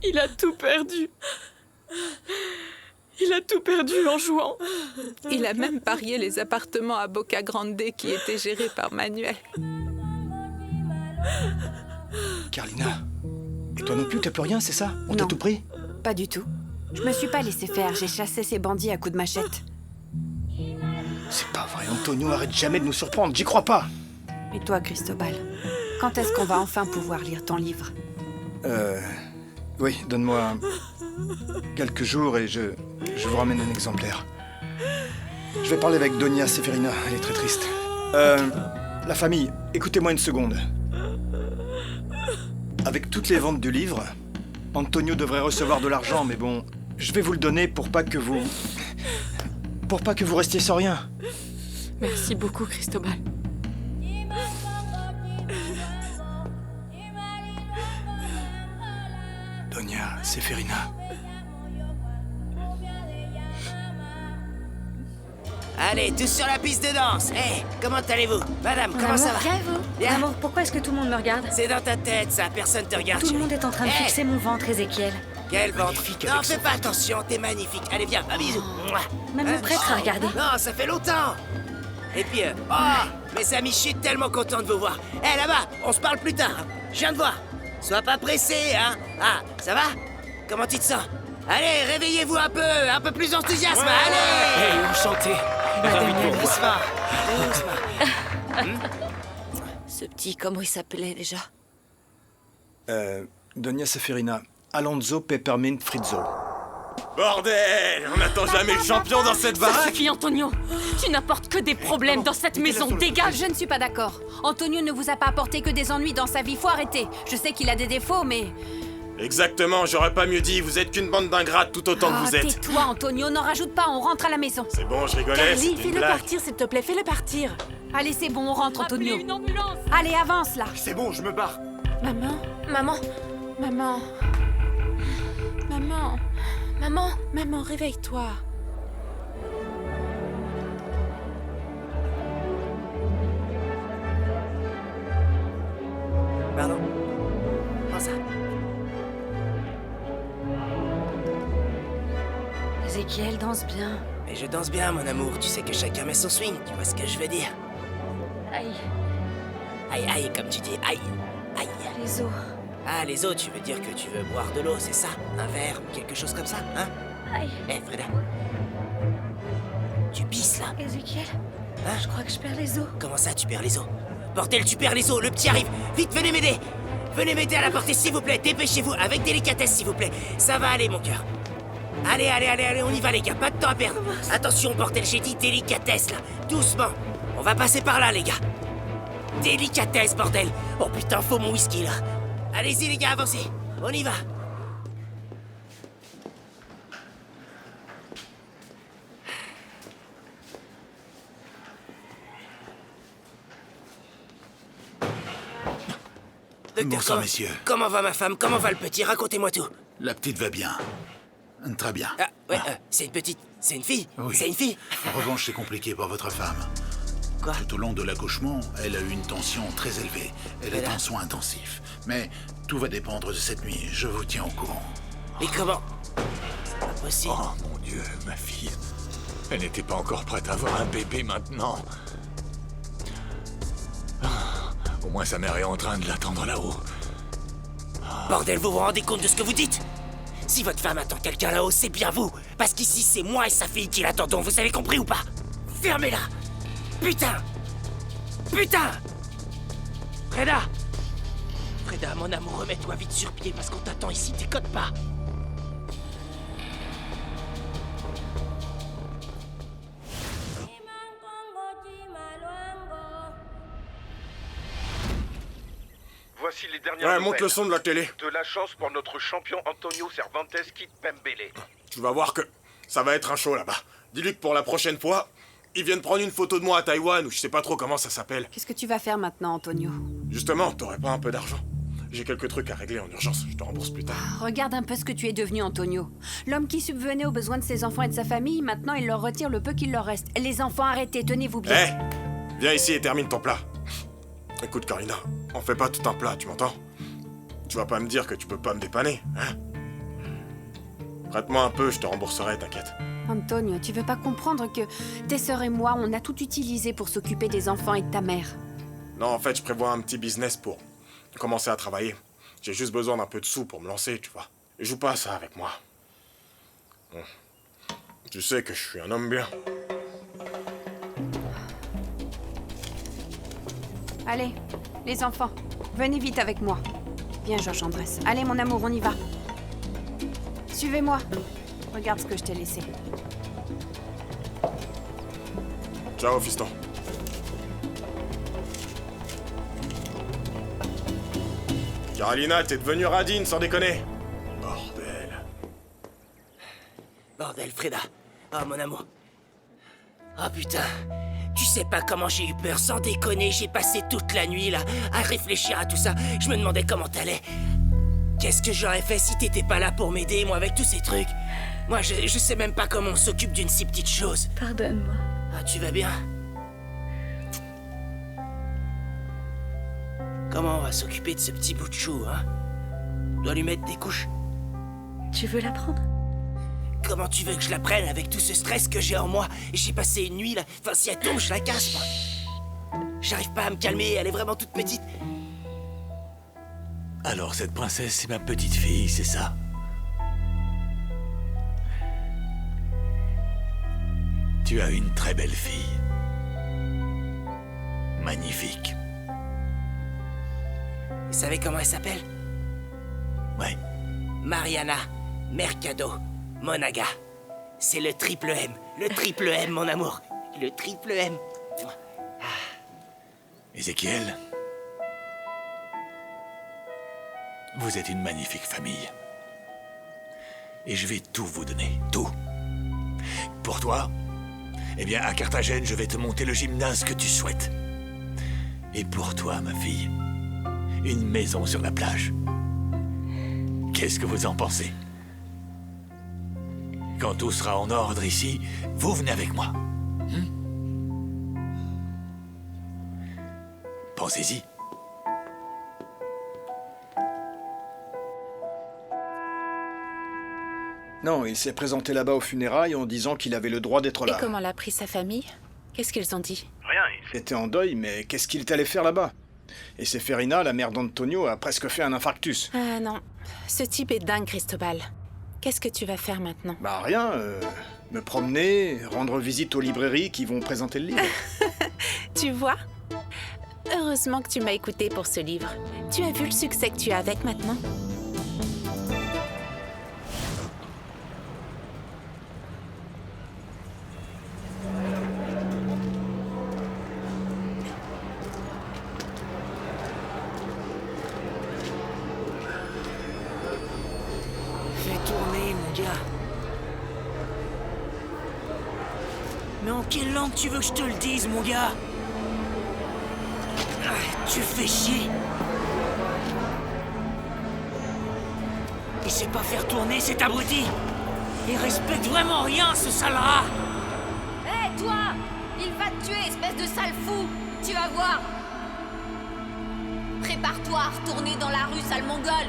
Il a tout perdu. Il a tout perdu en jouant. Il a même parié les appartements à Boca Grande qui étaient gérés par Manuel. Carlina, et toi non plus, t'as plus rien, c'est ça? On t'a Non. tout pris? Pas du tout. Je me suis pas laissé faire, j'ai chassé ces bandits à coups de machette. C'est pas vrai, Antonio arrête jamais de nous surprendre, j'y crois pas. Et toi, Cristobal, quand est-ce qu'on va enfin pouvoir lire ton livre? Oui, donne-moi quelques jours et je vous ramène un exemplaire. Je vais parler avec Doña Seferina, elle est très triste. La famille, écoutez-moi une seconde. Avec toutes les ventes du livre, Antonio devrait recevoir de l'argent, mais bon, je vais vous le donner pour pas que vous restiez sans rien. Merci beaucoup, Cristobal. Doña Seferina. Allez, tous sur la piste de danse. Hé, comment allez-vous? Madame, comment ça va? Bien, vous? Bien. Maman, pourquoi est-ce que tout le monde me regarde? C'est dans ta tête, ça. Personne te regarde. Tout le chérie. monde est en train de Hé, fixer mon ventre, Ézéchiel. Quel ventre. Magnifique Non, avec fais son pas attention, t'es magnifique. Allez, viens, un bisou. Mouah. Même Hein? le prêtre a regardé. Non, ça fait longtemps. Et puis, mes amis, je suis tellement content de vous voir. Hé, là-bas, on se parle plus tard. Je viens de voir. Sois pas pressé, hein. Ah, ça va? Comment tu te sens? Allez, réveillez-vous un peu plus d'enthousiasme, allez. Hey, enchanté. Doucement, doucement. Ce petit, comment il s'appelait déjà? Doña Seferina, Alonso Peppermint Frizzo. Bordel! On n'attend jamais le champion dans cette Ça baraque! suffit, Antonio. Tu n'apportes que des problèmes dans cette maison. Dégage. Je ne suis pas d'accord. Antonio ne vous a pas apporté que des ennuis dans sa vie, faut arrêter. Je sais qu'il a des défauts, mais... Exactement, j'aurais pas mieux dit, vous êtes qu'une bande d'ingrates tout autant que vous êtes. Tais-toi, Antonio, n'en rajoute pas, on rentre à la maison. C'est bon, je rigolais, Carly, c'était une fais-le blague. partir, s'il te plaît. Fais-le partir. Allez, c'est bon, on rentre, Antonio. Appelez une ambulance. Allez, avance, là. C'est bon, je me barre. Maman. Maman, Maman. Maman. maman. Maman, réveille-toi. Pardon? Comment ça? Ézéchiel danse bien. Mais je danse bien, mon amour. Tu sais que chacun met son swing, tu vois ce que je veux dire? Aïe, Aïe, aïe, comme tu dis, aïe, aïe. les os. Ah, les eaux, tu veux dire que tu veux boire de l'eau, c'est ça? Un verre ou quelque chose comme ça, hein? Aïe, Eh, Freda. Tu pisses, là? Ézéchiel, Hein? je crois que je perds les os. Comment ça, tu perds les os? Bordel, tu perds les os, le petit arrive! Vite, venez m'aider! Venez m'aider à la porter, s'il vous plaît, dépêchez-vous, avec délicatesse, s'il vous plaît. Ça va aller, mon cœur. Allez, allez, allez, allez, on y va, les gars, pas de temps à perdre. Attention, bordel, j'ai dit délicatesse, là. Doucement. On va passer par là, les gars. Délicatesse, bordel. Oh putain, faut mon whisky, là. Allez-y, les gars, avancez. On y va. Docteur, Bonsoir, comment- messieurs. Comment va ma femme? Comment va le petit? Racontez-moi tout. La petite va bien. Très bien. Ah, ouais, c'est une petite... C'est une fille? Oui. C'est une fille? En revanche, c'est compliqué pour votre femme. Quoi? Tout au long de l'accouchement, elle a eu une tension très élevée. Elle est là. en soins intensifs. Mais tout va dépendre de cette nuit. Je vous tiens au courant. Mais comment? C'est pas possible. Oh mon Dieu, ma fille. Elle n'était pas encore prête à avoir un bébé maintenant. Ah, au moins sa mère est en train de l'attendre là-haut. Bordel, vous vous rendez compte de ce que vous dites? Si votre femme attend quelqu'un là-haut, c'est bien vous. Parce qu'ici, c'est moi et sa fille qui l'attendons. Vous avez compris ou pas? Fermez-la! Putain! Putain! Freda! Freda, mon amour, remets-toi vite sur pied parce qu'on t'attend ici. Déconne pas! Voici les dernières Ouais, nouvelles. monte le son de la télé. De la chance pour notre champion Antonio Cervantes Kimpembele. Tu vas voir que ça va être un show là-bas. Dis-lui que pour la prochaine fois, ils viennent prendre une photo de moi à Taïwan ou je sais pas trop comment ça s'appelle. Qu'est-ce que tu vas faire maintenant, Antonio? Justement, t'aurais pas un peu d'argent? J'ai quelques trucs à régler en urgence, je te rembourse plus tard. Regarde un peu ce que tu es devenu, Antonio. L'homme qui subvenait aux besoins de ses enfants et de sa famille, maintenant il leur retire le peu qu'il leur reste. Les enfants, arrêtez, tenez-vous bien. Hé! Viens ici et termine ton plat. Écoute, Carina, on fait pas tout un plat, tu m'entends? Tu vas pas me dire que tu peux pas me dépanner, hein? Prête-moi un peu, je te rembourserai, t'inquiète. Antonio, tu veux pas comprendre que tes sœurs et moi, on a tout utilisé pour s'occuper des enfants et de ta mère. Non, en fait, je prévois un petit business pour commencer à travailler. J'ai juste besoin d'un peu de sous pour me lancer, tu vois. Et joue pas à ça avec moi. Bon. Tu sais que je suis un homme bien. Allez, les enfants, venez vite avec moi. Viens, Georges Andrés. Allez, mon amour, on y va. Suivez-moi. Regarde ce que je t'ai laissé. Ciao, fiston. Carolina, t'es devenue radine, sans déconner. Bordel. Bordel, Freda. Oh, mon amour. Oh, putain. Tu sais pas comment j'ai eu peur, sans déconner. J'ai passé toute la nuit, là, à réfléchir à tout ça. Je me demandais comment t'allais. Qu'est-ce que j'aurais fait si t'étais pas là pour m'aider, moi, avec tous ces trucs? Moi, je sais même pas comment on s'occupe d'une si petite chose. Pardonne-moi. Ah, tu vas bien? Comment on va s'occuper de ce petit bout de chou, hein? Dois lui mettre des couches. Tu veux la prendre? Comment tu veux que je la prenne avec tout ce stress que j'ai en moi? J'ai passé une nuit, là. Enfin, si elle tombe, je la casse, moi. J'arrive pas à me calmer, elle est vraiment toute petite. Alors, cette princesse, c'est ma petite fille, c'est ça? Tu as une très belle fille. Magnifique. Vous savez comment elle s'appelle? Ouais. Mariana Mercado Monaga. C'est le triple M. Le triple M, mon amour. Le triple M. Ézéchiel, vous êtes une magnifique famille. Et je vais tout vous donner, tout. Pour toi, eh bien, à Carthagène, je vais te monter le gymnase que tu souhaites. Et pour toi, ma fille, une maison sur la plage. Qu'est-ce que vous en pensez? Quand tout sera en ordre ici, vous venez avec moi. Pensez-y. Non, il s'est présenté là-bas aux funérailles en disant qu'il avait le droit d'être là. Et comment l'a pris sa famille? Qu'est-ce qu'ils ont dit? Rien, Il était en deuil, mais qu'est-ce qu'il est allé faire là-bas? Et Seferina, la mère d'Antonio, a presque fait un infarctus. Ah non, ce type est dingue, Cristobal. Qu'est-ce que tu vas faire maintenant? Bah rien, me promener, rendre visite aux librairies qui vont présenter le livre. Tu vois? Heureusement que tu m'as écouté pour ce livre. Tu as vu le succès que tu as avec maintenant? Fais tourner, mon gars. Mais en quelle langue tu veux que je te le dise, mon gars? Ah, tu fais chier. Il sait pas faire tourner cet abruti. Il respecte vraiment rien, ce sale rat. Hé, toi! Il va te tuer, espèce de sale fou! Tu vas voir! Prépare-toi à retourner dans la rue, sale mongol!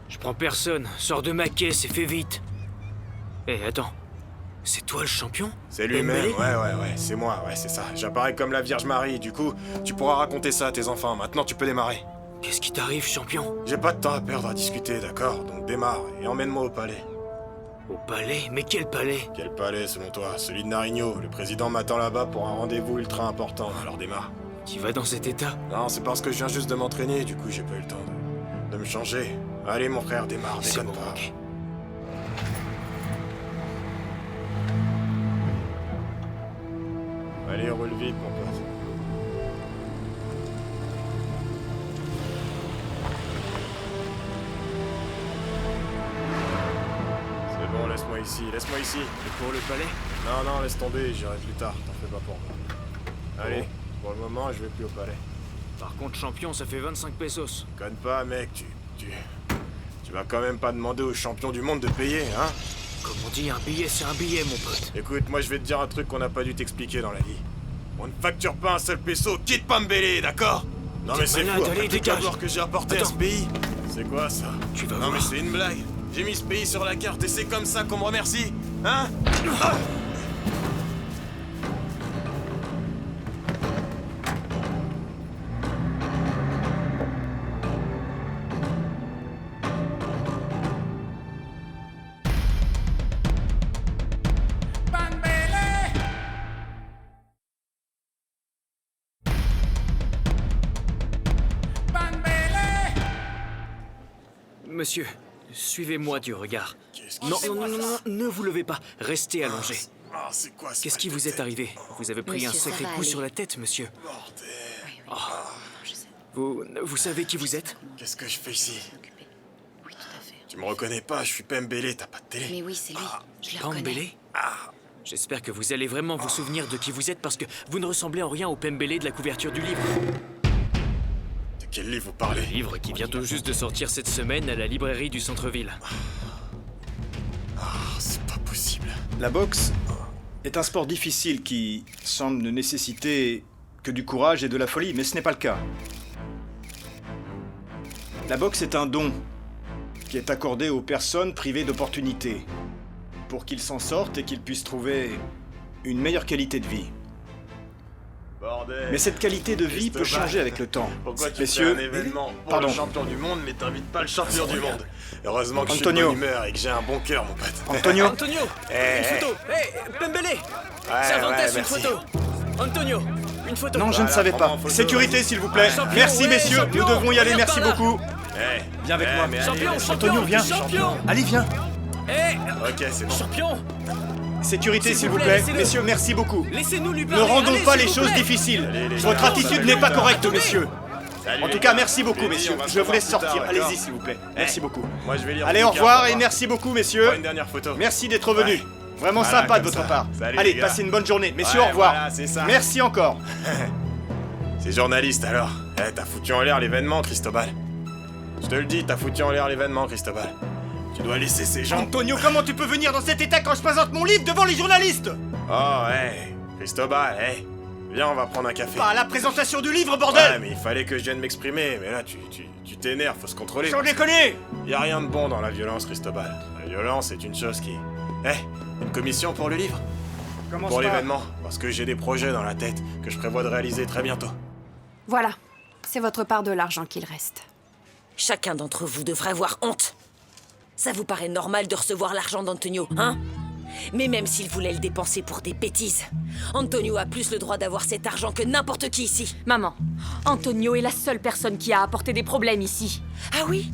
Je prends personne. Sors de ma caisse et fais vite. Eh, attends. C'est toi le champion? C'est lui-même, Dembélé? ouais, c'est moi, ouais, c'est ça. J'apparais comme la Vierge Marie, du coup, tu pourras raconter ça à tes enfants. Maintenant, tu peux démarrer. Qu'est-ce qui t'arrive, champion? J'ai pas de temps à perdre à discuter, d'accord? Donc démarre et emmène-moi au palais. Au palais? Mais quel palais? Quel palais, selon toi? Celui de Nariño. Le président m'attend là-bas pour un rendez-vous ultra important, alors démarre. Tu vas dans cet état? Non, c'est parce que je viens juste de m'entraîner, du coup, j'ai pas eu le temps de me changer. Allez, mon frère, démarre, C'est déconne bon, pas. ok. Allez, roule vite, mon pote. C'est bon, laisse-moi ici, laisse-moi ici. Et pour le palais? Non, laisse tomber, j'irai plus tard, t'en fais pas pour moi. Allez, pour le moment, je vais plus au palais. Par contre, champion, ça fait 25 pesos. Conne pas, mec, tu vas quand même pas demander aux champions du monde de payer, hein? Comme on dit, un billet c'est un billet, mon pote. Écoute, moi je vais te dire un truc qu'on n'a pas dû t'expliquer dans la vie. On ne facture pas un seul peso, quitte pas Mbélé, d'accord? Non mais c'est malade, fou, après allez, tout le dégage. savoir que j'ai apporté à ce pays. C'est quoi ça? Tu vas Non voir. mais c'est une blague. J'ai mis ce pays sur la carte et c'est comme ça qu'on me remercie, hein? Ah. Monsieur, suivez-moi du regard. Qu'est-ce qui Non, s'est non, non, passé? non, non, ne vous levez pas. Restez allongé. Ah, c'est quoi ce Qu'est-ce qui mal de vous est tête? arrivé? Vous avez pris un Monsieur, ça sacré va coup aller. sur la tête, monsieur. Bordel. Vous savez qui vous êtes? Qu'est-ce que je fais ici? Oui, tout à fait. Tu me reconnais pas, je suis Pembélé, t'as pas de télé. Mais oui, c'est lui. Je le reconnais. Pembélé? J'espère que vous allez vraiment vous souvenir de qui vous êtes parce que vous ne ressemblez en rien au Pembélé de la couverture du livre. De quel livre vous parlez? Livre qui vient tout juste de sortir cette semaine à la librairie du centre-ville. Ah, c'est pas possible. La boxe est un sport difficile qui semble ne nécessiter que du courage et de la folie, mais ce n'est pas le cas. La boxe est un don qui est accordé aux personnes privées d'opportunités pour qu'ils s'en sortent et qu'ils puissent trouver une meilleure qualité de vie. Bordel. Mais cette qualité de vie peut Cristobal. changer avec le temps. Pourquoi tu Messieurs, fais un événement pour pardon. le champion du monde, mais t'invites pas le champion du monde? Heureusement que je suis de Antonio. bonne humeur et que j'ai un bon cœur, mon pote. Antonio, Antonio! Eh, Une photo! Hé, Pembélé! Ouais, Cervantes, ouais, une merci. photo! Antonio, une photo! non, je ne Voilà, savais prends-moi pas. en photo, Sécurité, vas-y. s'il vous plaît. Champion, Merci, ouais, messieurs. champion. Nous devons y aller. Regarde Merci par là. beaucoup. Eh, Viens avec moi. mais Champion, allez, champion! Antonio, viens. Champion! Allez, viens. Hé! Ok, c'est bon. Champion! Sécurité, s'il vous plaît, plaît. laissez-le. Messieurs, merci beaucoup. Laissez-nous lui Ne parler! rendons allez, pas s'il les vous choses plaît. difficiles. Allez, les Votre gars, attitude ça va n'est aller, pas gars. correcte, Attendez. messieurs. Salut, En les tout cas, gars. merci beaucoup, Je l'ai dit, messieurs. on va se Je vous laisse revoir plus sortir. tard, d'accord? Allez-y, s'il vous plaît. Eh, Merci beaucoup. Moi, je vais lire. Allez, le au bouquin, revoir et merci beaucoup, messieurs. Prends une dernière photo. Merci d'être venus. Ouais. Vraiment Voilà, sympa de comme votre ça. part. Salut, Allez, les gars. passez une bonne journée. Messieurs, Ouais, au revoir. voilà, c'est ça. Merci encore. C'est journaliste alors. Eh, t'as foutu en l'air l'événement, Cristobal. Je te le dis, t'as foutu en l'air l'événement, Cristobal. Tu dois laisser ces gens. Antonio, comment tu peux venir dans cet état quand je présente mon livre devant les journalistes? Oh, hey, Cristobal, hey. Viens, on va prendre un café. Pas à la présentation du livre, Ouais, bordel. mais il fallait que je vienne m'exprimer. Mais là, tu t'énerves, faut se contrôler. Sans déconner. Y a rien de bon dans la violence, Cristobal. La violence est une chose qui... une commission pour le livre? Commence Pour pas. l'événement. Parce que j'ai des projets dans la tête que je prévois de réaliser très bientôt. Voilà, c'est votre part de l'argent qu'il reste. Chacun d'entre vous devrait avoir honte. Ça vous paraît normal de recevoir l'argent d'Antonio, hein? Mais même s'il voulait le dépenser pour des bêtises, Antonio a plus le droit d'avoir cet argent que n'importe qui ici. Maman, Antonio est la seule personne qui a apporté des problèmes ici. Ah oui?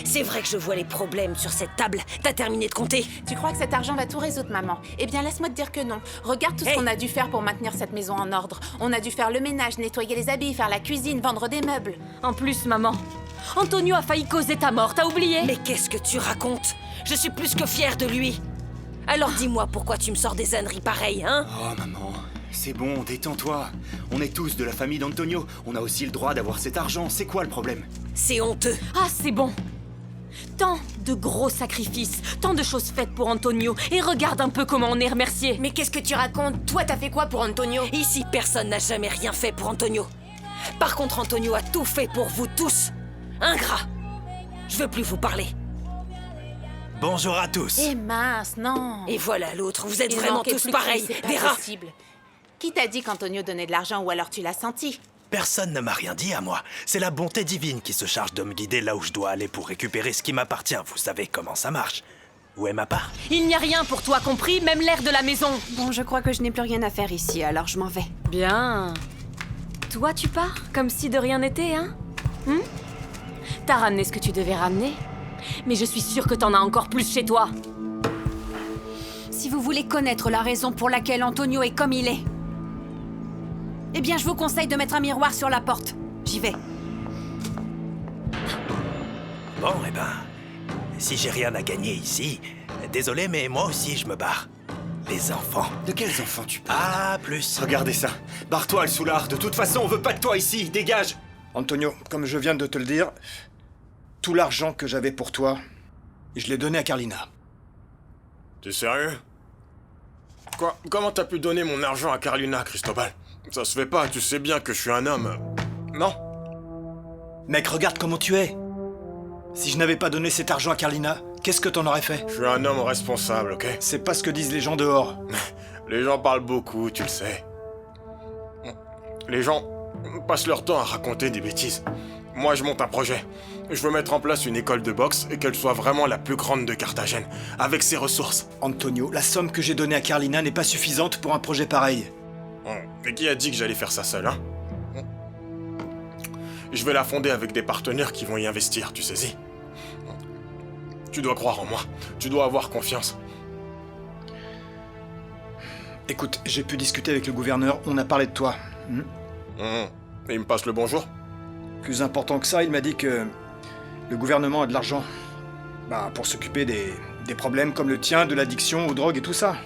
C'est vrai que je vois les problèmes sur cette table. T'as terminé de compter? Tu crois que cet argent va tout résoudre, maman? Eh bien, laisse-moi te dire que non. Regarde tout ce Hey. qu'on a dû faire pour maintenir cette maison en ordre. On a dû faire le ménage, nettoyer les habits, faire la cuisine, vendre des meubles. En plus, maman, Antonio a failli causer ta mort, t'as oublié? Mais qu'est-ce que tu racontes? Je suis plus que fière de lui. Alors dis-moi pourquoi tu me sors des âneries pareilles, hein? Oh maman, c'est bon, détends-toi. On est tous de la famille d'Antonio. On a aussi le droit d'avoir cet argent. C'est quoi le problème? C'est honteux. Ah, c'est bon. Tant de gros sacrifices, tant de choses faites pour Antonio, et regarde un peu comment on est remercié. Mais qu'est-ce que tu racontes? Toi, t'as fait quoi pour Antonio? Ici, personne n'a jamais rien fait pour Antonio. Par contre, Antonio a tout fait pour vous tous. Ingrat. Je veux plus vous parler. Bonjour à tous. Eh mince, non. Et voilà l'autre, vous êtes Il vraiment manquait tous plus que pareils, c'est pas des rats. possible. Qui t'a dit qu'Antonio donnait de l'argent ou alors tu l'as senti? Personne ne m'a rien dit à moi. C'est la bonté divine qui se charge de me guider là où je dois aller pour récupérer ce qui m'appartient. Vous savez comment ça marche. Où est ma part? Il n'y a rien pour toi compris, même l'air de la maison. Bon, je crois que je n'ai plus rien à faire ici, alors je m'en vais. Bien. Toi, tu pars comme si de rien n'était, hein? T'as ramené ce que tu devais ramener, mais je suis sûre que t'en as encore plus chez toi. Si vous voulez connaître la raison pour laquelle Antonio est comme il est, eh bien, je vous conseille de mettre un miroir sur la porte. J'y vais. Bon, eh ben, si j'ai rien à gagner ici, désolé, mais moi aussi je me barre. Les enfants. De quels enfants tu parles? Ah, plus. Regardez ça. Barre-toi, le soulard. De toute façon, on veut pas de toi ici. Dégage. Antonio, comme je viens de te le dire, tout l'argent que j'avais pour toi, et je l'ai donné à Carlina. T'es sérieux? Quoi? Comment t'as pu donner mon argent à Carlina, Cristobal? Ça se fait pas, tu sais bien que je suis un homme. Non? Mec, regarde comment tu es. Si je n'avais pas donné cet argent à Carlina, qu'est-ce que t'en aurais fait? Je suis un homme responsable, ok? C'est pas ce que disent les gens dehors. Les gens parlent beaucoup, tu le sais. Les gens passent leur temps à raconter des bêtises. Moi, je monte un projet. Je veux mettre en place une école de boxe et qu'elle soit vraiment la plus grande de Carthagène, avec ses ressources. Antonio, la somme que j'ai donnée à Carlina n'est pas suffisante pour un projet pareil. Et qui a dit que j'allais faire ça seul, hein? Je vais la fonder avec des partenaires qui vont y investir, tu saisis? Tu dois croire en moi. Tu dois avoir confiance. Écoute, j'ai pu discuter avec le gouverneur, on a parlé de toi. Et il me passe le bonjour? Plus important que ça, il m'a dit que le gouvernement a de l'argent. Pour s'occuper des problèmes comme le tien, de l'addiction aux drogues et tout ça.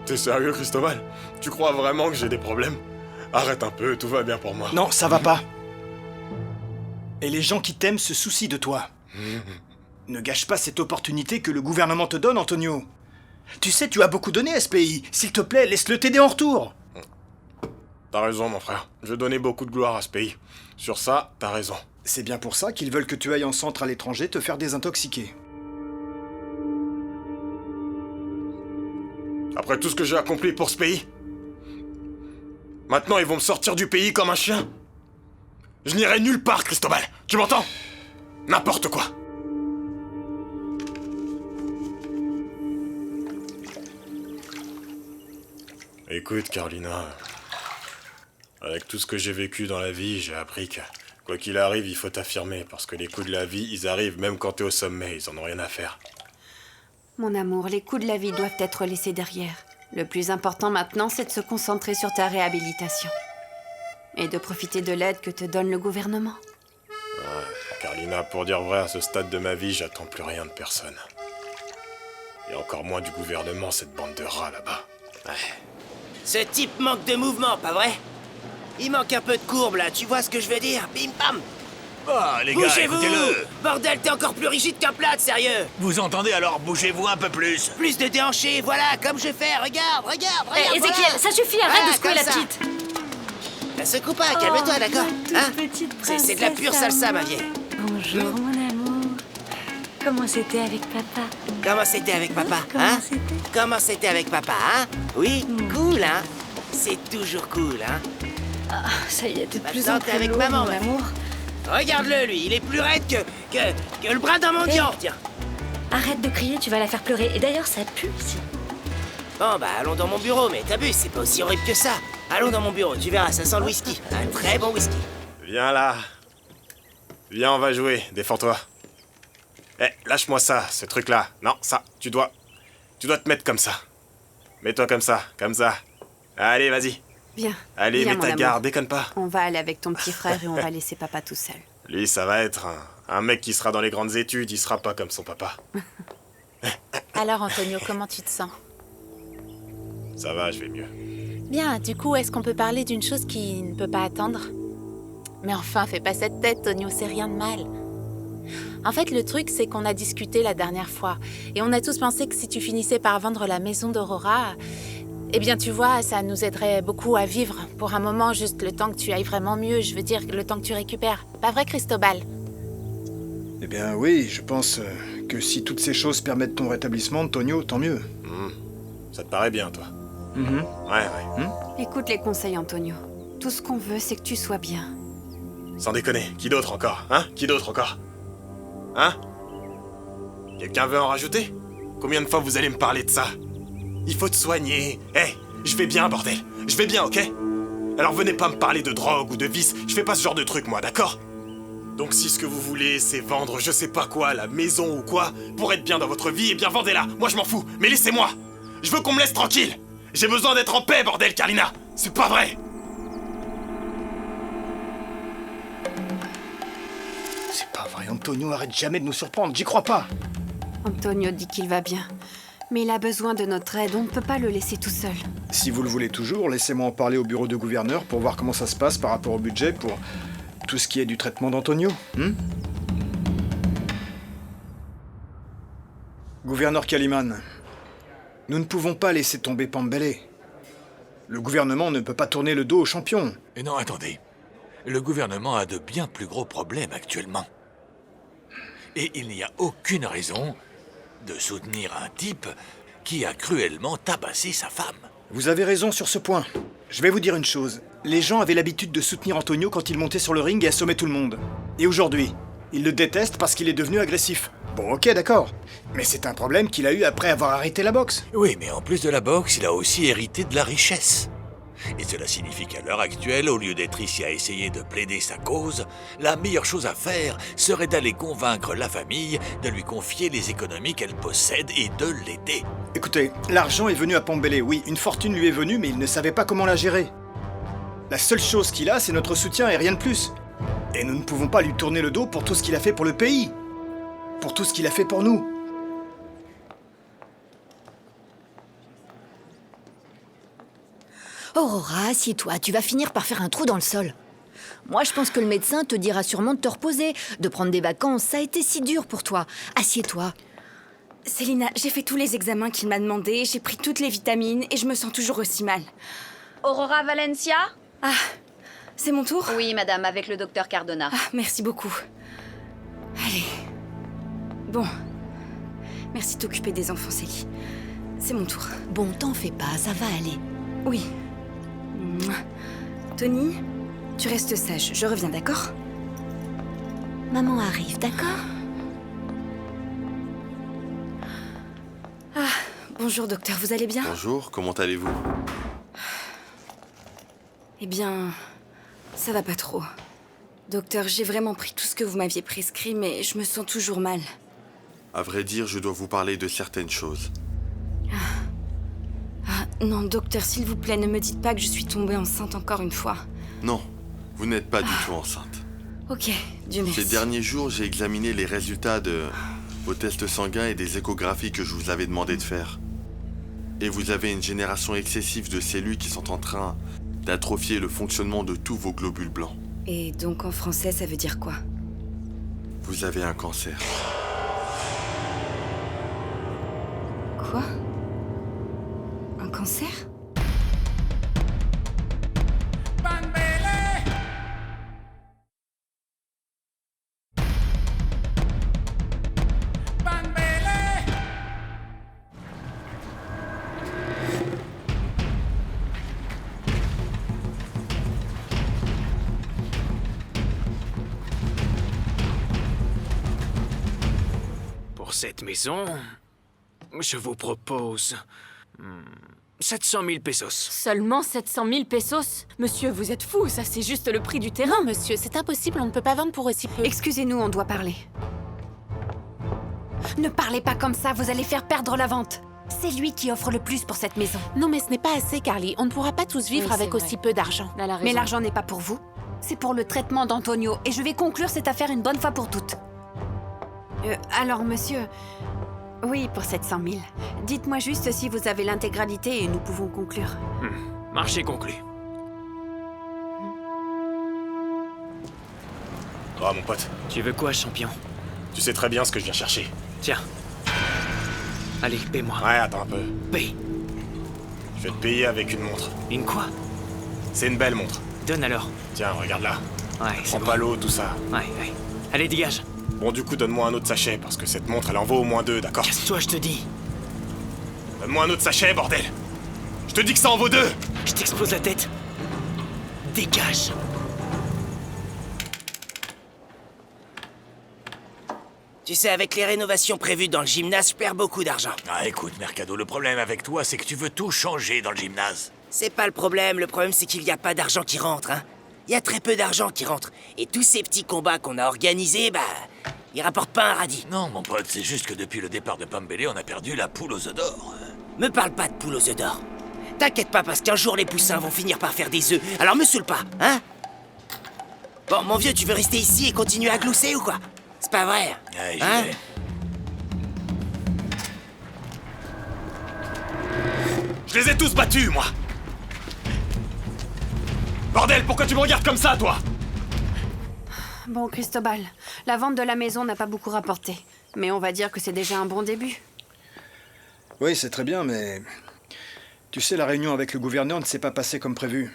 T'es sérieux, Cristobal? Tu crois vraiment que j'ai des problèmes? Arrête un peu, tout va bien pour moi. Non, ça va pas. Et les gens qui t'aiment se soucient de toi. Ne gâche pas cette opportunité que le gouvernement te donne, Antonio. Tu sais, tu as beaucoup donné à ce pays. S'il te plaît, laisse-le t'aider en retour. T'as raison, mon frère. Je donnais beaucoup de gloire à ce pays. Sur ça, t'as raison. C'est bien pour ça qu'ils veulent que tu ailles en centre à l'étranger te faire désintoxiquer. Après tout ce que j'ai accompli pour ce pays, maintenant ils vont me sortir du pays comme un chien. Je n'irai nulle part, Cristobal. Tu m'entends? N'importe quoi. Écoute, Carlina, avec tout ce que j'ai vécu dans la vie, j'ai appris que, quoi qu'il arrive, il faut t'affirmer, parce que les coups de la vie, ils arrivent même quand t'es au sommet, ils en ont rien à faire. Mon amour, les coups de la vie doivent être laissés derrière. Le plus important maintenant, c'est de se concentrer sur ta réhabilitation. Et de profiter de l'aide que te donne le gouvernement. Ouais, Carlina, pour dire vrai, à ce stade de ma vie, j'attends plus rien de personne. Et encore moins du gouvernement, cette bande de rats là-bas. Ouais. Ce type manque de mouvement, pas vrai? Il manque un peu de courbe, là, tu vois ce que je veux dire? Bim bam! Ah, les gars, Bougez-vous! écoutez-le! Bordel, t'es encore plus rigide qu'un plâtre, sérieux! Vous entendez, alors bougez-vous un peu plus! Plus de déhanchés, voilà, comme je fais, regarde! Ézéchiel, voilà. ça suffit, arrête Voilà, de secouer comme la ça. petite! La secoue pas, calme-toi, d'accord? Hein? C'est de la pure salsa, ma vieille. Bonjour, mon amour. Comment c'était avec papa? Comment c'était avec papa, hein? Comment c'était avec papa, hein? Oui, cool, hein? C'est toujours cool, hein? Ah, ça y est, de plus Maintenant, en t'es plus avec lourd, maman, mon ma amour. Regarde-le, lui, il est plus raide que le bras d'un mendiant, tiens. Arrête de crier, tu vas la faire pleurer. Et d'ailleurs, ça pue ici. Bon, allons dans mon bureau, mais t'abuses, c'est pas aussi horrible que ça. Allons dans mon bureau, tu verras, ça sent le whisky. Un très bon whisky. Viens là. Viens, on va jouer, défends-toi. Lâche-moi ça, ce truc-là. Non, ça, tu dois te mettre comme ça. Mets-toi comme ça. Allez, vas-y. Bien. Allez, Viens, mets mon ta amour. garde, déconne pas. On va aller avec ton petit frère et on va laisser papa tout seul. Lui, ça va être un mec qui sera dans les grandes études, il sera pas comme son papa. Alors, Antonio, comment tu te sens? Ça va, je vais mieux. Bien, du coup, est-ce qu'on peut parler d'une chose qui ne peut pas attendre? Mais enfin, fais pas cette tête, Tonio, c'est rien de mal. En fait, le truc, c'est qu'on a discuté la dernière fois. Et on a tous pensé que si tu finissais par vendre la maison d'Aurora, eh bien, tu vois, ça nous aiderait beaucoup à vivre. Pour un moment, juste le temps que tu ailles vraiment mieux. Je veux dire, le temps que tu récupères. Pas vrai, Cristobal? Eh bien oui, je pense que si toutes ces choses permettent ton rétablissement, Antonio, tant mieux. Ça te paraît bien, toi? Ouais. Écoute les conseils, Antonio. Tout ce qu'on veut, c'est que tu sois bien. Sans déconner, qui d'autre encore? Qui d'autre encore? Quelqu'un veut en rajouter? Combien de fois vous allez me parler de ça? Il faut te soigner. Je vais bien, bordel. Je vais bien, ok? Alors venez pas me parler de drogue ou de vice. Je fais pas ce genre de truc, moi, d'accord? Donc si ce que vous voulez, c'est vendre je sais pas quoi, la maison ou quoi, pour être bien dans votre vie, eh bien vendez-la. Moi, je m'en fous. Mais laissez-moi. Je veux qu'on me laisse tranquille. J'ai besoin d'être en paix, bordel, Carlina. C'est pas vrai. C'est pas vrai, Antonio, arrête jamais de nous surprendre, j'y crois pas. Antonio dit qu'il va bien. Mais il a besoin de notre aide, on ne peut pas le laisser tout seul. Si vous le voulez toujours, laissez-moi en parler au bureau de gouverneur pour voir comment ça se passe par rapport au budget Tout ce qui est du traitement d'Antonio, Gouverneur Kaliman, nous ne pouvons pas laisser tomber Pambele. Le gouvernement ne peut pas tourner le dos aux champions. Et non, attendez. Le gouvernement a de bien plus gros problèmes actuellement. Et il n'y a aucune raison de soutenir un type qui a cruellement tabassé sa femme. Vous avez raison sur ce point. Je vais vous dire une chose. Les gens avaient l'habitude de soutenir Antonio quand il montait sur le ring et assommait tout le monde. Et aujourd'hui, ils le détestent parce qu'il est devenu agressif. Bon, ok, d'accord. Mais c'est un problème qu'il a eu après avoir arrêté la boxe. Oui, mais en plus de la boxe, il a aussi hérité de la richesse. Et cela signifie qu'à l'heure actuelle, au lieu d'être ici à essayer de plaider sa cause, la meilleure chose à faire serait d'aller convaincre la famille de lui confier les économies qu'elle possède et de l'aider. Écoutez, l'argent est venu à Pambele, oui, une fortune lui est venue, mais il ne savait pas comment la gérer. La seule chose qu'il a, c'est notre soutien et rien de plus. Et nous ne pouvons pas lui tourner le dos pour tout ce qu'il a fait pour le pays. Pour tout ce qu'il a fait pour nous. Aurora, assieds-toi, tu vas finir par faire un trou dans le sol. Moi, je pense que le médecin te dira sûrement de te reposer, de prendre des vacances. Ça a été si dur pour toi. Assieds-toi. Célina, j'ai fait tous les examens qu'il m'a demandé, j'ai pris toutes les vitamines et je me sens toujours aussi mal. Aurora Valencia? Ah, c'est mon tour? Oui, madame, avec le docteur Cardona. Ah, merci beaucoup. Allez. Bon. Merci de t'occuper des enfants, Célie. C'est mon tour. Bon, t'en fais pas, ça va aller. Oui. Tony, tu restes sage, je reviens, d'accord? Maman arrive, d'accord? Ah, bonjour docteur, vous allez bien? Bonjour, comment allez-vous? Eh bien, ça va pas trop. Docteur, j'ai vraiment pris tout ce que vous m'aviez prescrit, mais je me sens toujours mal. À vrai dire, je dois vous parler de certaines choses. Non, docteur, s'il vous plaît, ne me dites pas que je suis tombée enceinte encore une fois. Non, vous n'êtes pas du tout enceinte. Ok, Dieu merci. Ces derniers jours, j'ai examiné les résultats de vos tests sanguins et des échographies que je vous avais demandé de faire. Et vous avez une génération excessive de cellules qui sont en train d'atrophier le fonctionnement de tous vos globules blancs. Et donc en français, ça veut dire quoi? Vous avez un cancer. Quoi? Un cancer? Pour cette maison, je vous propose 700 000 pesos. Seulement 700 000 pesos? Monsieur, vous êtes fou, ça c'est juste le prix du terrain. Non, monsieur, c'est impossible, on ne peut pas vendre pour aussi peu. Excusez-nous, on doit parler. Ne parlez pas comme ça, vous allez faire perdre la vente. C'est lui qui offre le plus pour cette maison. Non, mais ce n'est pas assez, Carly. On ne pourra pas tous vivre Oui, avec c'est aussi vrai. peu d'argent. Mais l'argent n'est pas pour vous. C'est pour le traitement d'Antonio. Et je vais conclure cette affaire une bonne fois pour toutes. Alors, monsieur... Oui, pour 700 000. Dites-moi juste si vous avez l'intégralité et nous pouvons conclure. Marché conclu. Oh, mon pote. Tu veux quoi, champion? Tu sais très bien ce que je viens chercher. Tiens. Allez, paie-moi. Ouais, attends un peu. Paye. Je vais te payer avec une montre. Une quoi? C'est une belle montre. Donne alors. Tiens, regarde là. Ouais, c'est Prends pas l'eau, tout ça. Ouais. Allez, dégage. Bon, du coup, donne-moi un autre sachet, parce que cette montre, elle en vaut au moins 2, d'accord? Casse-toi, je te dis. Donne-moi un autre sachet, bordel! Je te dis que ça en vaut 2! Je t'explose la tête. Dégage. Tu sais, avec les rénovations prévues dans le gymnase, je perds beaucoup d'argent. Ah, écoute, Mercado, le problème avec toi, c'est que tu veux tout changer dans le gymnase. C'est pas le problème c'est qu'il n'y a pas d'argent qui rentre, hein. Il y a très peu d'argent qui rentre. Et tous ces petits combats qu'on a organisés, ils rapportent pas un radis. Non, mon pote, c'est juste que depuis le départ de Pambele, on a perdu la poule aux œufs d'or. Me parle pas de poule aux œufs d'or. T'inquiète pas, parce qu'un jour les poussins vont finir par faire des œufs. Alors me saoule pas, hein? Bon, mon vieux, tu veux rester ici et continuer à glousser ou quoi? C'est pas vrai, Allez, hein? j'y vais. Je les ai tous battus, moi! Bordel, pourquoi tu me regardes comme ça, toi? Bon, Cristobal, la vente de la maison n'a pas beaucoup rapporté. Mais on va dire que c'est déjà un bon début. Oui, c'est très bien, mais... Tu sais, la réunion avec le gouverneur ne s'est pas passée comme prévu.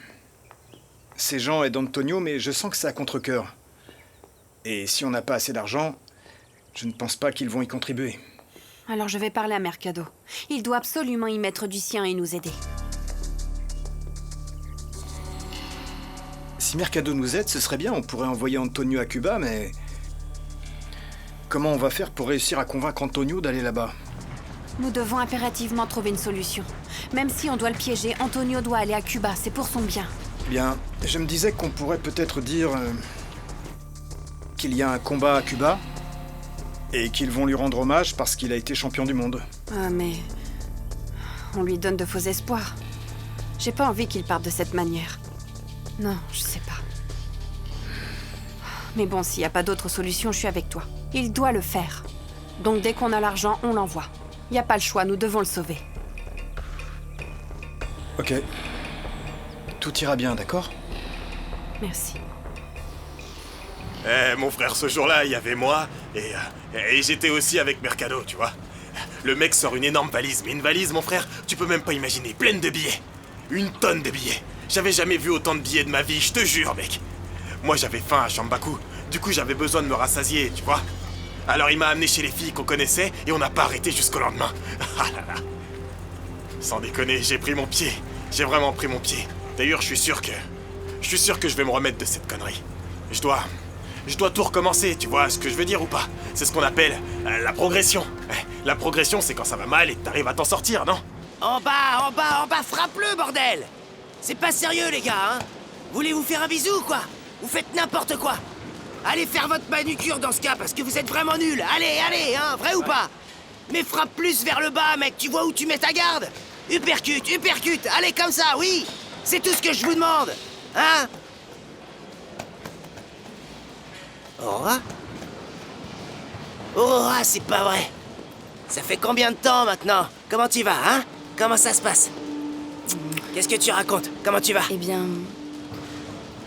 C'est Jean et Antonio, mais je sens que c'est à contre-cœur. Et si on n'a pas assez d'argent, je ne pense pas qu'ils vont y contribuer. Alors je vais parler à Mercado. Il doit absolument y mettre du sien et nous aider. Si Mercado nous aide, ce serait bien, on pourrait envoyer Antonio à Cuba, mais... Comment on va faire pour réussir à convaincre Antonio d'aller là-bas? Nous devons impérativement trouver une solution. Même si on doit le piéger, Antonio doit aller à Cuba, c'est pour son bien. Bien, je me disais qu'on pourrait peut-être dire... qu'il y a un combat à Cuba, et qu'ils vont lui rendre hommage parce qu'il a été champion du monde. Ah mais... on lui donne de faux espoirs. J'ai pas envie qu'il parte de cette manière. Non, je sais pas. Mais bon, s'il n'y a pas d'autre solution, je suis avec toi. Il doit le faire. Donc dès qu'on a l'argent, on l'envoie. Il n'y a pas le choix, nous devons le sauver. Ok. Tout ira bien, d'accord? Merci. Mon frère, ce jour-là, il y avait moi, et j'étais aussi avec Mercado, tu vois. Le mec sort une énorme valise, mais une valise, mon frère, tu peux même pas imaginer, pleine de billets. Une tonne de billets. J'avais jamais vu autant de billets de ma vie, je te jure, mec. Moi, j'avais faim à Chambaku, du coup, j'avais besoin de me rassasier, tu vois. Alors il m'a amené chez les filles qu'on connaissait, et on n'a pas arrêté jusqu'au lendemain. Ah là là. Sans déconner, j'ai pris mon pied. J'ai vraiment pris mon pied. D'ailleurs, je suis sûr que je vais me remettre de cette connerie. Je dois tout recommencer, tu vois ce que je veux dire ou pas? C'est ce qu'on appelle la progression. La progression, c'est quand ça va mal et que t'arrives à t'en sortir, non? En bas, frappe-le, bordel! C'est pas sérieux, les gars, hein? Voulez-vous faire un bisou ou quoi? Vous faites n'importe quoi! Allez faire votre manucure dans ce cas, parce que vous êtes vraiment nuls! Allez, hein, vrai ou pas? Mais frappe plus vers le bas, mec, tu vois où tu mets ta garde? Uppercut, allez comme ça, oui! C'est tout ce que je vous demande! Hein? Aurora? Aurora, c'est pas vrai! Ça fait combien de temps maintenant? Comment tu vas, hein? Comment ça se passe? Qu'est-ce que tu racontes? Comment tu vas? Eh bien...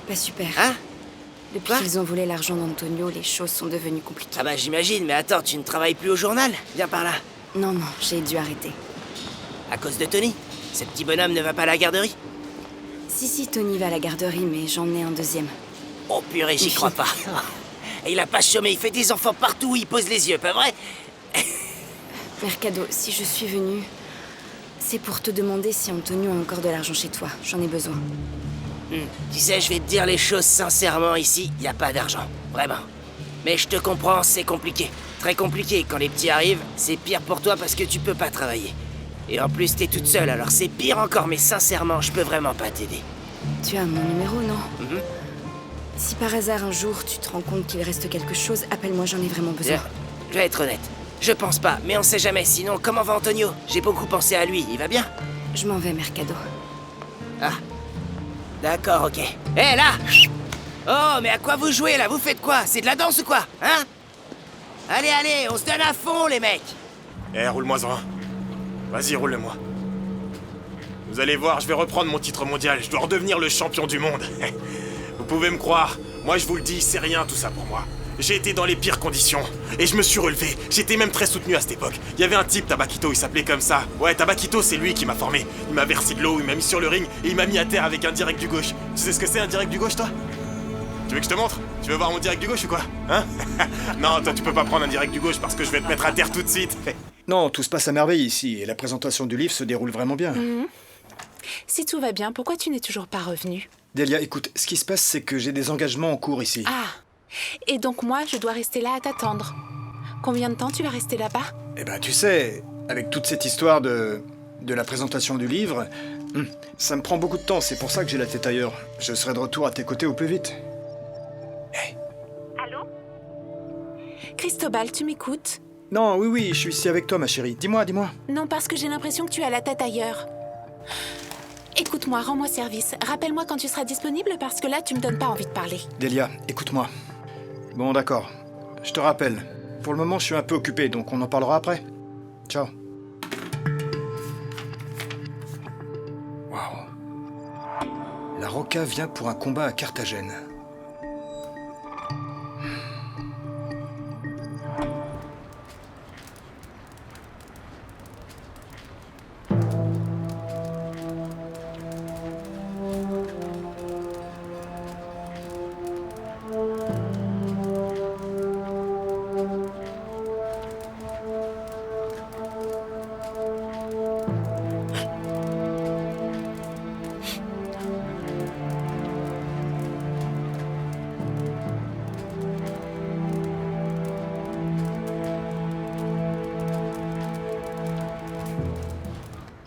pas super. Hein? Depuis qu'ils ont volé l'argent d'Antonio, les choses sont devenues compliquées. Ah bah j'imagine, mais attends, tu ne travailles plus au journal? Viens par là. Non, j'ai dû arrêter. À cause de Tony? Ce petit bonhomme ne va pas à la garderie? Si, Tony va à la garderie, mais j'en ai un deuxième. Oh purée, j'y crois pas. Et il a pas chômé, il fait des enfants partout où il pose les yeux, pas vrai? Mercado, si je suis venue, c'est pour te demander si Antonio a encore de l'argent chez toi. J'en ai besoin. Tu sais, je vais te dire les choses sincèrement ici, y a pas d'argent. Vraiment. Mais je te comprends, c'est compliqué. Très compliqué. Quand les petits arrivent, c'est pire pour toi parce que tu peux pas travailler. Et en plus, t'es toute seule, alors c'est pire encore, mais sincèrement, je peux vraiment pas t'aider. Tu as mon numéro, non? Si par hasard un jour tu te rends compte qu'il reste quelque chose, appelle-moi, j'en ai vraiment besoin. Je vais être honnête. Je pense pas, mais on sait jamais. Sinon, comment va Antonio? J'ai beaucoup pensé à lui, il va bien? Je m'en vais, Mercado. Ah. D'accord, ok. Hé, là! Oh, mais à quoi vous jouez, là? Vous faites quoi? C'est de la danse ou quoi? Hein? Allez, on se donne à fond, les mecs! Roule-moi-en un. Vas-y, roule-le-moi. Vous allez voir, je vais reprendre mon titre mondial. Je dois redevenir le champion du monde. Vous pouvez me croire. Moi, je vous le dis, c'est rien tout ça pour moi. J'ai été dans les pires conditions, et je me suis relevé. J'étais même très soutenu à cette époque. Il y avait un type, Tabaquito, il s'appelait comme ça. Ouais, Tabaquito, c'est lui qui m'a formé. Il m'a versé de l'eau, il m'a mis sur le ring, et il m'a mis à terre avec un direct du gauche. Tu sais ce que c'est un direct du gauche, toi? Tu veux que je te montre? Tu veux voir mon direct du gauche ou quoi? Hein? Non, toi, tu peux pas prendre un direct du gauche parce que je vais te mettre à terre tout de suite. Non, tout se passe à merveille ici, et la présentation du livre se déroule vraiment bien. Si tout va bien, pourquoi tu n'es toujours pas revenu? Delia, écoute, ce qui se passe, c'est que j'ai des engagements en cours ici. Ah! Et donc moi, je dois rester là à t'attendre. Combien de temps tu vas rester là-bas? Eh ben, tu sais, avec toute cette histoire de la présentation du livre, ça me prend beaucoup de temps, c'est pour ça que j'ai la tête ailleurs. Je serai de retour à tes côtés au plus vite. Hey. Allô? Cristobal, tu m'écoutes? Non, oui, je suis ici avec toi, ma chérie. Dis-moi. Non, parce que j'ai l'impression que tu as la tête ailleurs. Écoute-moi, rends-moi service. Rappelle-moi quand tu seras disponible, parce que là, tu me donnes pas envie de parler. Delia, écoute-moi. Bon, d'accord. Je te rappelle. Pour le moment, je suis un peu occupé, donc on en parlera après. Ciao. Waouh. La Roca vient pour un combat à Carthagène.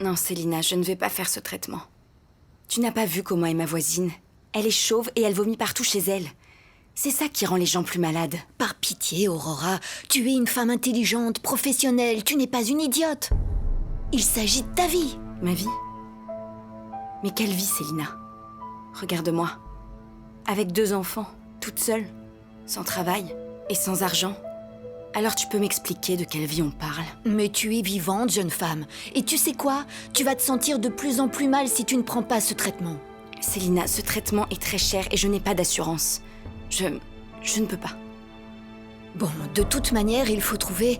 Non, Célina, je ne vais pas faire ce traitement. Tu n'as pas vu comment est ma voisine? Elle est chauve et elle vomit partout chez elle. C'est ça qui rend les gens plus malades. Par pitié, Aurora, tu es une femme intelligente, professionnelle, tu n'es pas une idiote. Il s'agit de ta vie. Ma vie? Mais quelle vie, Célina? Regarde-moi. Avec 2 enfants, toute seule, sans travail et sans argent. Alors tu peux m'expliquer de quelle vie on parle? Mais tu es vivante, jeune femme. Et tu sais quoi? Tu vas te sentir de plus en plus mal si tu ne prends pas ce traitement. Célina, ce traitement est très cher et je n'ai pas d'assurance. Je ne peux pas. Bon, de toute manière, il faut trouver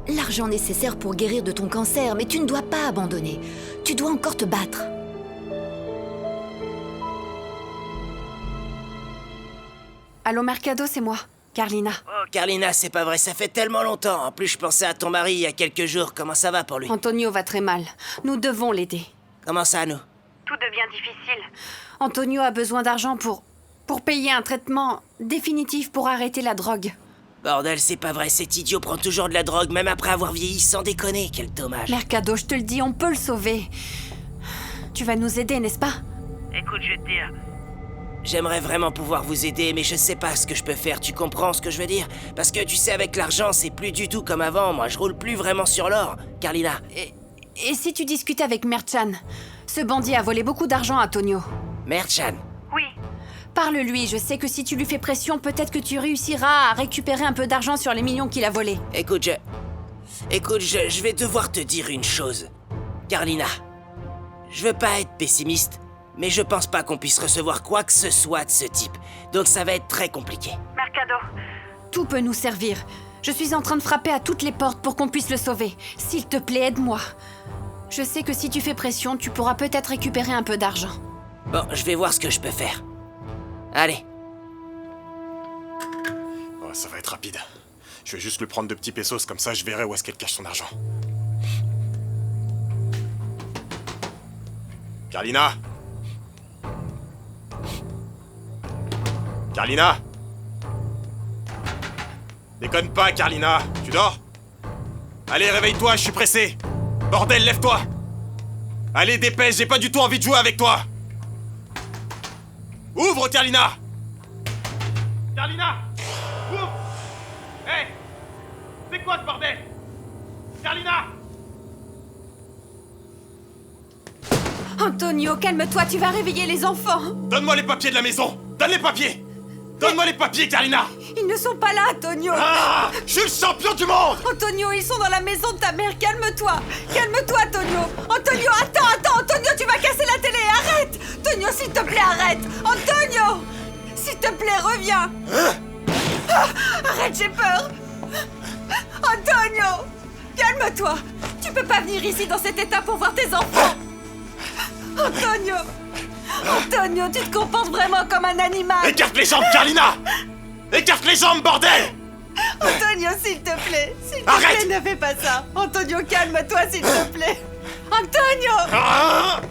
l'argent nécessaire pour guérir de ton cancer, mais tu ne dois pas abandonner. Tu dois encore te battre. Allô, Mercado, c'est moi, Carlina. Oh, Carlina, c'est pas vrai, ça fait tellement longtemps. En plus, je pensais à ton mari il y a quelques jours. Comment ça va pour lui? Antonio va très mal. Nous devons l'aider. Comment ça, nous? Tout devient difficile. Antonio a besoin d'argent pour payer un traitement définitif pour arrêter la drogue. Bordel, c'est pas vrai, cet idiot prend toujours de la drogue, même après avoir vieilli, sans déconner, quel dommage. Mercado, je te le dis, on peut le sauver. Tu vas nous aider, n'est-ce pas? Écoute, je vais te dire... J'aimerais vraiment pouvoir vous aider, mais je sais pas ce que je peux faire, tu comprends ce que je veux dire? Parce que tu sais, avec l'argent, c'est plus du tout comme avant, moi je roule plus vraiment sur l'or, Carlina. Et si tu discutais avec Merchan? Ce bandit a volé beaucoup d'argent à Antonio. Merchan? Oui. Parle-lui, je sais que si tu lui fais pression, peut-être que tu réussiras à récupérer un peu d'argent sur les millions qu'il a volés. Écoute, je vais devoir te dire une chose. Carlina, je veux pas être pessimiste, mais je pense pas qu'on puisse recevoir quoi que ce soit de ce type. Donc ça va être très compliqué. Mercado, tout peut nous servir. Je suis en train de frapper à toutes les portes pour qu'on puisse le sauver. S'il te plaît, aide-moi. Je sais que si tu fais pression, tu pourras peut-être récupérer un peu d'argent. Bon, je vais voir ce que je peux faire. Allez. Oh, ça va être rapide. Je vais juste lui prendre 2 petits pesos, comme ça je verrai où est-ce qu'elle cache son argent. Carlina! Carlina! Déconne pas, Carlina! Tu dors? Allez, réveille-toi, je suis pressé! Bordel, lève-toi! Allez, dépêche, j'ai pas du tout envie de jouer avec toi! Ouvre, Carlina! Carlina! Ouvre! Hé! C'est quoi ce bordel? Carlina! Antonio, calme-toi, tu vas réveiller les enfants. Donne-moi les papiers de la maison! Donne les papiers! Donne-moi les papiers, Carlina! Ils ne sont pas là, Antonio! Ah! Je suis le champion du monde! Antonio, ils sont dans la maison de ta mère, calme-toi! Calme-toi, Antonio! Antonio, attends, Antonio, tu vas casser la télé, arrête! Antonio, s'il te plaît, arrête! Antonio! S'il te plaît, reviens! Ah, arrête, j'ai peur! Antonio! Calme-toi! Tu peux pas venir ici dans cet état pour voir tes enfants! Antonio! Antonio, tu te comportes vraiment comme un animal! Écarte les jambes, Carlina! Écarte les jambes, bordel! Antonio, s'il te plaît! S'il te Arrête! plaît, ne fais pas ça! Antonio, calme-toi, s'il te plaît! Antonio! Ah!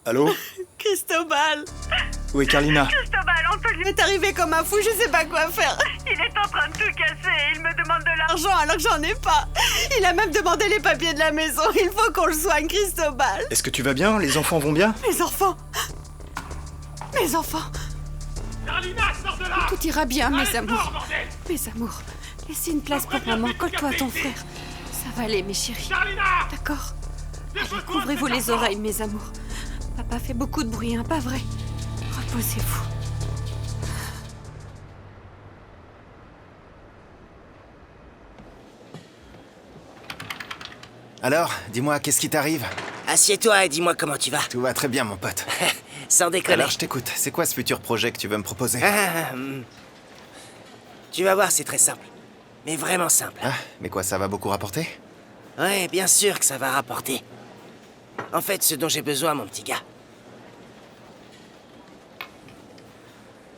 Allô? Cristobal! Oui, Carlina. Cristobal, Antonio est arrivé comme un fou, je sais pas quoi faire. Il est en train de tout casser et il me demande de l'argent alors que j'en ai pas. Il a même demandé les papiers de la maison. Il faut qu'on le soigne, Cristobal. Est-ce que tu vas bien? Les enfants vont bien? Mes enfants! Mes enfants! Carlina, sors de là! Tout ira bien, mes Allez, amours. sors, bordel! Mes amours, laissez une place pour maman. Colle-toi à ton frère. Ça va aller, mes chéris. Carlina! D'accord? Allez, couvrez-vous les oreilles, mes amours. Papa fait beaucoup de bruit, hein, pas vrai? Reposez-vous. Alors, dis-moi, qu'est-ce qui t'arrive? Assieds-toi et dis-moi comment tu vas. Tout va très bien, mon pote. Sans déconner. Alors, je t'écoute. C'est quoi ce futur projet que tu veux me proposer? Tu vas voir, c'est très simple. Mais vraiment simple. Ah, mais quoi, ça va beaucoup rapporter? Ouais, bien sûr que ça va rapporter. En fait, ce dont j'ai besoin, mon petit gars,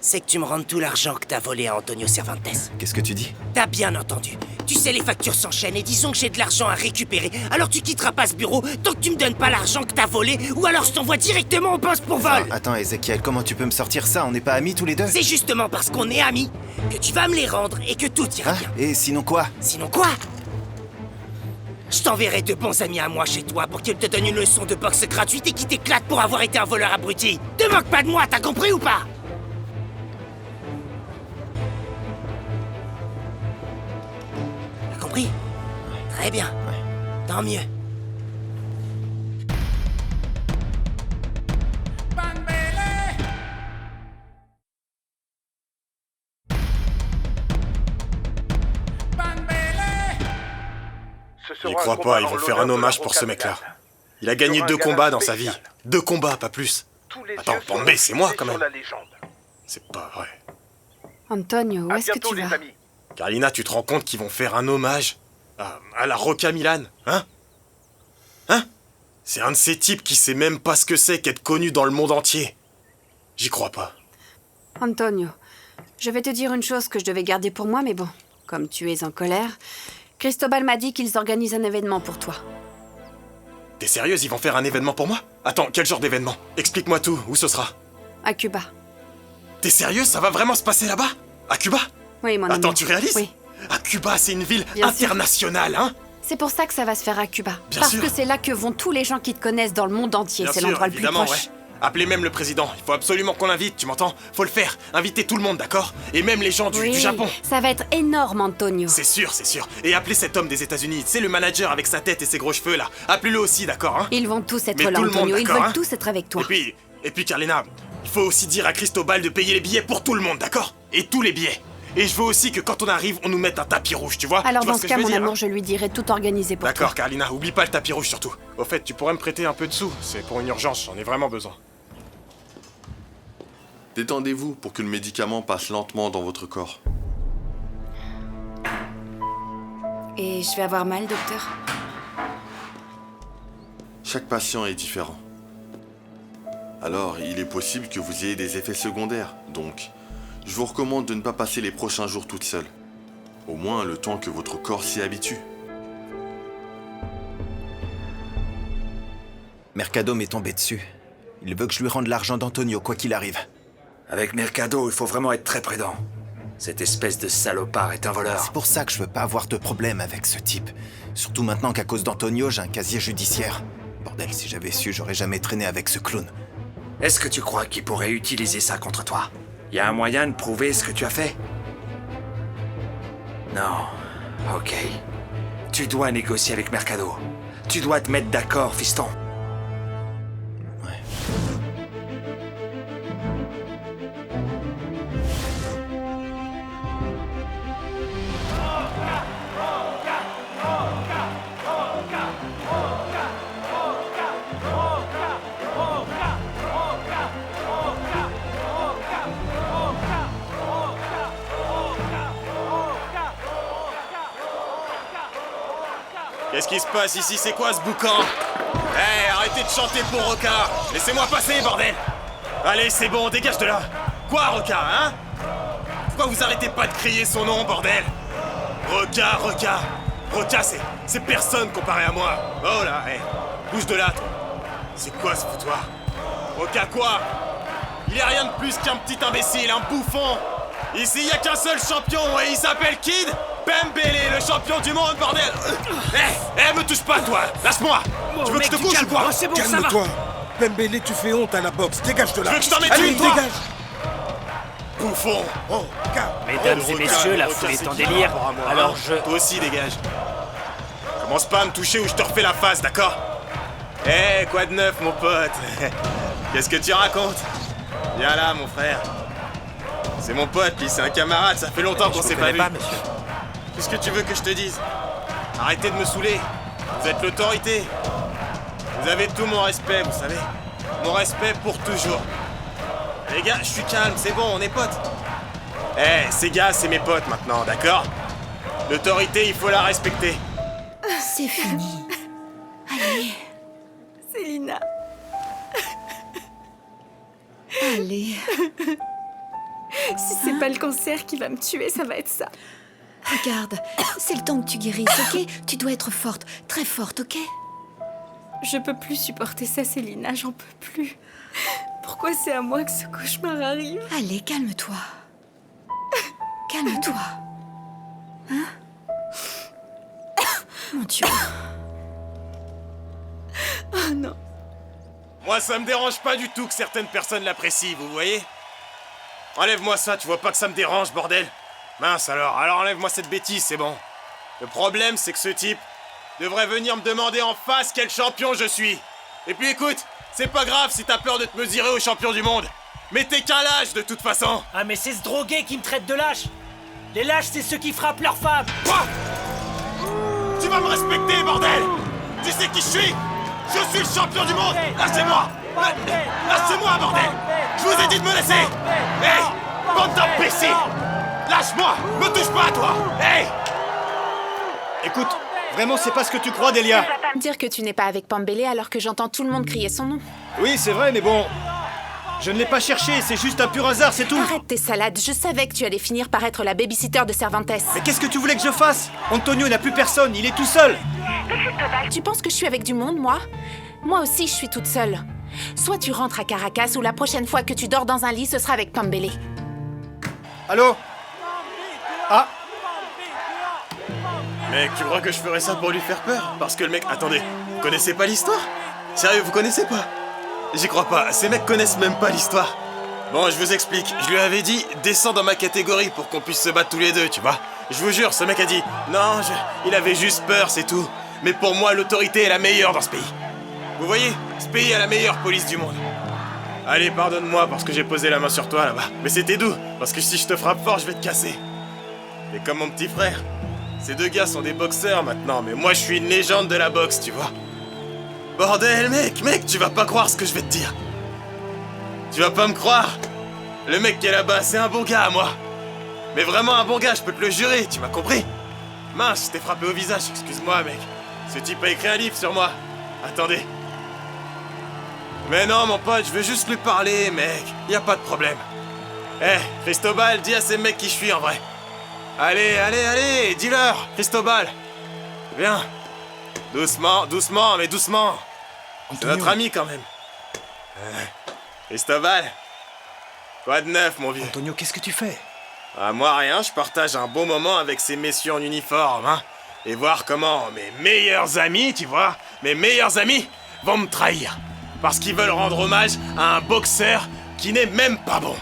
c'est que tu me rendes tout l'argent que t'as volé à Antonio Cervantes. Qu'est-ce que tu dis? T'as bien entendu. Tu sais, les factures s'enchaînent et disons que j'ai de l'argent à récupérer. Alors tu quitteras pas ce bureau tant que tu me donnes pas l'argent que t'as volé, ou alors je t'envoie directement au poste pour vol. Attends, Ezekiel, comment tu peux me sortir ça? On n'est pas amis tous les deux? C'est justement parce qu'on est amis que tu vas me les rendre et que tout ira bien. Et sinon quoi? Sinon quoi? Je t'enverrai 2 bons amis à moi chez toi pour qu'ils te donnent une leçon de boxe gratuite et qu'ils t'éclatent pour avoir été un voleur abruti. Te moque pas de moi, t'as compris ou pas? T'as compris? Très bien. Tant mieux. J'y crois pas, ils vont faire un hommage pour ce mec-là. Il a gagné 2 combats dans sa vie. 2 combats, pas plus. Attends, Bombay, c'est moi quand même. C'est pas vrai. Antonio, où est-ce que tu vas? Carlina, tu te rends compte qu'ils vont faire un hommage à la Rocca Milan, hein? Hein? C'est un de ces types qui sait même pas ce que c'est qu'être connu dans le monde entier. J'y crois pas. Antonio, je vais te dire une chose que je devais garder pour moi, mais bon, comme tu es en colère, Cristobal m'a dit qu'ils organisent un événement pour toi. T'es sérieuse, ils vont faire un événement pour moi? Attends, quel genre d'événement? Explique-moi tout, où ce sera? À Cuba. T'es sérieuse, ça va vraiment se passer là-bas? À Cuba? Oui, mon ami. Attends, tu réalises? Oui. À Cuba, c'est une ville Bien internationale, hein? C'est pour ça que ça va se faire à Cuba. Bien Parce sûr. que c'est là que vont tous les gens qui te connaissent dans le monde entier. Bien C'est sûr, l'endroit le plus évidemment, proche. ouais. Appelez même le président. Il faut absolument qu'on l'invite, tu m'entends? Faut le faire. Invitez tout le monde, d'accord? Et même les gens du Oui, Japon. ça va être énorme, Antonio. C'est sûr, c'est sûr. Et appelez cet homme des États-Unis. C'est le manager avec sa tête et ses gros cheveux là. Appelez-le aussi, d'accord, hein? Ils vont tous être Mais là, tout le monde, Antonio. Ils d'accord, veulent hein? tous être avec toi. Et puis, Carlina, il faut aussi dire à Cristobal de payer les billets pour tout le monde, d'accord? Et tous les billets. Et je veux aussi que quand on arrive, on nous mette un tapis rouge, tu vois? Alors Tu vois dans ce ce que cas, je veux mon dire, amour, hein? je lui dirai tout organiser pour toi. D'accord, Carlina, oublie pas le tapis rouge surtout. Au fait, tu pourrais me prêter un peu de sous. C'est pour une urgence, j'en ai vraiment besoin. Détendez-vous pour que le médicament passe lentement dans votre corps. Et je vais avoir mal, docteur? Chaque patient est différent. Alors, il est possible que vous ayez des effets secondaires. Donc, je vous recommande de ne pas passer les prochains jours toute seule. Au moins le temps que votre corps s'y habitue. Mercado m'est tombé dessus. Il veut que je lui rende l'argent d'Antonio, quoi qu'il arrive. Avec Mercado, il faut vraiment être très prudent. Cette espèce de salopard est un voleur. C'est pour ça que je veux pas avoir de problème avec ce type. Surtout maintenant qu'à cause d'Antonio, j'ai un casier judiciaire. Bordel, si j'avais su, j'aurais jamais traîné avec ce clown. Est-ce que tu crois qu'il pourrait utiliser ça contre toi? Y a un moyen de prouver ce que tu as fait? Non. Ok. Tu dois négocier avec Mercado. Tu dois te mettre d'accord, fiston. Qu'est-ce qui se passe ici? C'est quoi ce boucan? Hé, arrêtez de chanter pour Roca! Laissez-moi passer, bordel! Allez, c'est bon, dégage de là! Quoi, Roca, hein? Pourquoi vous arrêtez pas de crier son nom, bordel? Roca, Roca! Roca, c'est personne comparé à moi! Oh là, hé! Bouge de là, toi! C'est quoi ce foutoir? Roca, quoi? Il est rien de plus qu'un petit imbécile, un bouffon! Ici, il y a qu'un seul champion et il s'appelle Kid Pembele, le champion du monde, bordel! Me touche pas, toi! Lâche-moi! Tu veux que je te couche ou quoi? C'est bon, calme-toi! Pembele, tu fais honte à la boxe, dégage de là! Tu veux que je t'en mette Allez, une, toi? dégage! Bouffon! Oh, Mesdames et messieurs, la foule est en délire, alors je... Toi aussi, dégage. Commence pas à me toucher ou je te refais la face, d'accord? Quoi de neuf, mon pote? Qu'est-ce que tu racontes? Viens là, mon frère. C'est mon pote, puis c'est un camarade, ça fait longtemps qu'on s'est pas vu. monsieur. Qu'est-ce que tu veux que je te dise? Arrêtez de me saouler. Vous êtes l'autorité. Vous avez tout mon respect, vous savez. Mon respect pour toujours. Les gars, je suis calme, c'est bon, on est potes. Ces gars, c'est mes potes maintenant, d'accord? L'autorité, il faut la respecter. C'est fini. Allez. Célina. Allez. Si c'est pas le cancer qui va me tuer, ça va être ça. Regarde, c'est le temps que tu guérisses, ok? Tu dois être forte, très forte, ok? Je peux plus supporter ça, Célina, j'en peux plus. Pourquoi c'est à moi que ce cauchemar arrive? Allez, calme-toi. Calme-toi. Hein? Mon Dieu. Oh non. Moi, ça me dérange pas du tout que certaines personnes l'apprécient, vous voyez? Enlève-moi ça, tu vois pas que ça me dérange, bordel? Mince alors enlève-moi cette bêtise, c'est bon. Le problème, c'est que ce type devrait venir me demander en face quel champion je suis. Et puis écoute, c'est pas grave si t'as peur de te mesurer au champion du monde. Mais t'es qu'un lâche de toute façon. Ah mais c'est ce drogué qui me traite de lâche. Les lâches, c'est ceux qui frappent leurs femmes. Quoi? Tu vas me respecter, bordel! Tu sais qui je suis? Je suis le champion du monde! Lâchez-moi! Lâchez-moi, bordel! Je vous ai dit de me laisser! Hey! Bande d'imbéciles! Lâche-moi! Me touche pas, toi! Hey! Écoute, vraiment, c'est pas ce que tu crois, Delia. Tu vas pas me dire que tu n'es pas avec Pambélé alors que j'entends tout le monde crier son nom. Oui, c'est vrai, mais bon... Je ne l'ai pas cherché, c'est juste un pur hasard, c'est tout. Arrête tes salades, je savais que tu allais finir par être la babysitter de Cervantes. Mais qu'est-ce que tu voulais que je fasse? Antonio n'a plus personne, il est tout seul. Tu penses que je suis avec du monde, moi? Moi aussi, je suis toute seule. Soit tu rentres à Caracas ou la prochaine fois que tu dors dans un lit, ce sera avec Pambélé. Allô? Ah? Mec, tu crois que je ferais ça pour lui faire peur? Parce que le mec... Attendez, vous connaissez pas l'histoire? Sérieux, vous connaissez pas? J'y crois pas, ces mecs connaissent même pas l'histoire. Bon, je vous explique, je lui avais dit, descends dans ma catégorie pour qu'on puisse se battre tous les deux, tu vois. Je vous jure, ce mec a dit, non, il avait juste peur, c'est tout. Mais pour moi, l'autorité est la meilleure dans ce pays. Vous voyez, ce pays a la meilleure police du monde. Allez, pardonne-moi parce que j'ai posé la main sur toi là-bas. Mais c'était doux, parce que si je te frappe fort, je vais te casser. Et comme mon petit frère, ces deux gars sont des boxeurs maintenant, mais moi je suis une légende de la boxe, tu vois. Bordel, mec, tu vas pas croire ce que je vais te dire. Tu vas pas me croire. Le mec qui est là-bas, c'est un bon gars à moi. Mais vraiment un bon gars, je peux te le jurer, tu m'as compris? Mince, je t'ai frappé au visage, excuse-moi, mec. Ce type a écrit un livre sur moi. Attendez. Mais non, mon pote, je veux juste lui parler, mec. Y a pas de problème. Cristobal, dis à ces mecs qui je suis en vrai. Allez, dis-leur, Cristobal. Viens. Doucement, mais doucement. C'est notre ami quand même. Cristobal. Quoi de neuf, mon vieux? Antonio, qu'est-ce que tu fais? Ah, moi rien, je partage un bon moment avec ces messieurs en uniforme, hein. Et voir comment mes meilleurs amis, tu vois, mes meilleurs amis vont me trahir. Parce qu'ils veulent rendre hommage à un boxeur qui n'est même pas bon.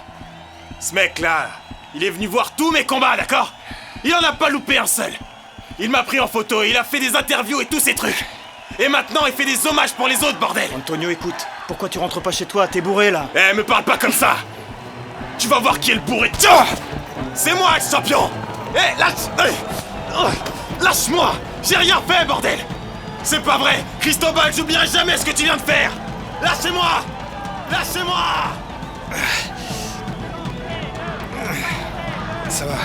Ce mec-là, il est venu voir tous mes combats, d'accord? Il en a pas loupé un seul. Il m'a pris en photo, il a fait des interviews et tous ces trucs. Et maintenant, il fait des hommages pour les autres, bordel. Antonio, écoute, pourquoi tu rentres pas chez toi? T'es bourré, là. Me parle pas comme ça. Tu vas voir qui est le bourré. Tiens, c'est moi, le champion. Lâche-moi. J'ai rien fait, bordel. C'est pas vrai. Cristobal, j'oublierai jamais ce que tu viens de faire. Lâchez-moi. Ça va.